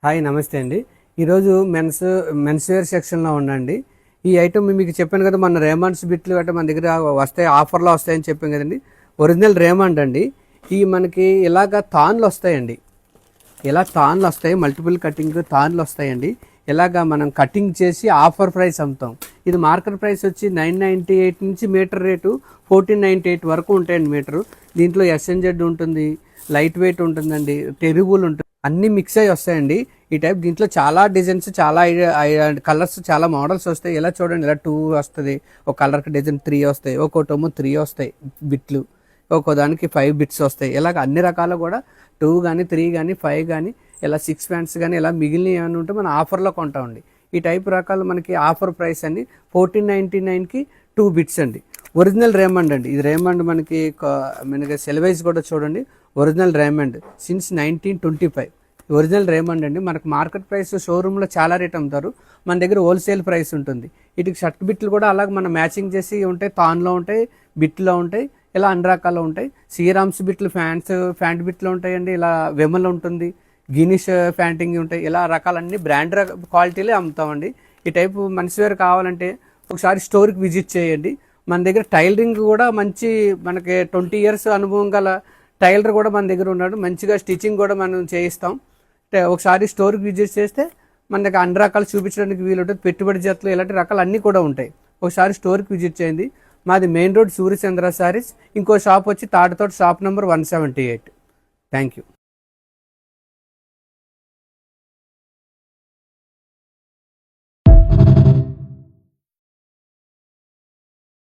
Hi నమస్తే అండి. ఈరోజు మెన్స్ వేర్ సెక్షన్లో ఉండండి. ఈ ఐటమ్ మీకు చెప్పాను కదా, మన రేమండ్స్ బిట్లు అంటే మన దగ్గర వస్తాయి, ఆఫర్లో వస్తాయని చెప్పాం కదండి. ఒరిజినల్ రేమండ్ అండి. ఈ మనకి ఇలాగ తాన్లు వస్తాయండి, ఇలా తాన్లు వస్తాయి, మల్టిపుల్ కటింగ్ తాన్లు వస్తాయండి. ఇలాగా మనం కటింగ్ చేసి ఆఫర్ ప్రైస్ అమ్ముతాం. ఇది మార్కెట్ ప్రైస్ వచ్చి 998 నుంచి మీటర్ రేటు 1498 వరకు ఉంటాయండి మీటరు. దీంట్లో SNZ ఉంటుంది, లైట్ వెయిట్ ఉంటుందండి, టెరిబుల్ ఉంటుంది, అన్నీ మిక్స్ అయ్యి వస్తాయండి. ఈ టైప్ దీంట్లో చాలా డిజైన్స్, చాలా కలర్స్, చాలా మోడల్స్ వస్తాయి. ఇలా చూడండి, ఇలా 2 వస్తుంది, ఒక కలర్కి డిజైన్ 3 వస్తాయి, ఒక్కోటేమో 3 వస్తాయి బిట్లు, ఒక్కో దానికి 5 బిట్స్ వస్తాయి. ఇలాగ అన్ని రకాలు కూడా 2 కానీ 3 కానీ 5 కానీ ఇలా 6 ప్యాంట్స్ కానీ ఇలా మిగిలినవి ఏమైనా ఉంటే మనం ఆఫర్లో కొంటామండి. ఈ టైప్ రకాలు మనకి ఆఫర్ ప్రైస్ అండి 1499కి 2 బిట్స్ అండి. ఒరిజినల్ రేమండ్ అండి. ఇది రేమండ్ మనకి సెలవైజ్ కూడా చూడండి, original Raymond since 1925 original Raymond అండి. మనకు మార్కెట్ ప్రైస్ షోరూంలో చాలా రేట్ అమ్ముతారు, మన దగ్గర హోల్సేల్ ప్రైస్ ఉంటుంది. వీటికి షర్ట్ బిట్లు కూడా అలాగే మనం మ్యాచింగ్ చేసి ఉంటాయి, తాన్లో ఉంటాయి, బిట్లో ఉంటాయి, ఇలా అన్ని రకాలు ఉంటాయి. శ్రీరామ్స్ బిట్లు, ఫ్యాంట్ బిట్లు ఉంటాయండి, ఇలా వెమల్ ఉంటుంది, గినిష్ ఫ్యాంటింగ్ ఉంటాయి, ఇలా రకాలన్నీ బ్రాండ్ క్వాలిటీలే అమ్ముతామండి. ఈ టైపు మెన్స్ వేర్ కావాలంటే ఒకసారి స్టోర్కి విజిట్ చేయండి. మన దగ్గర టైలరింగ్ కూడా మంచి, మనకి 20 years అనుభవం గల టైలర్ కూడా మన దగ్గర ఉన్నాడు, మంచిగా స్టిచ్చింగ్ కూడా మనం చేయిస్తాం. ఒకసారి స్టోర్కి విజిట్ చేస్తే మన దగ్గర అన్ని రకాలు చూపించడానికి వీలుంటుంది. పెట్టుబడి జతలు ఇలాంటి రకాలు అన్నీ కూడా ఉంటాయి. ఒకసారి స్టోర్కి విజిట్ చేయండి. మాది మెయిన్ రోడ్ సూర్యచంద్ర సారీస్. ఇంకో షాప్ వచ్చి Tatithota shop number 178. Thank you.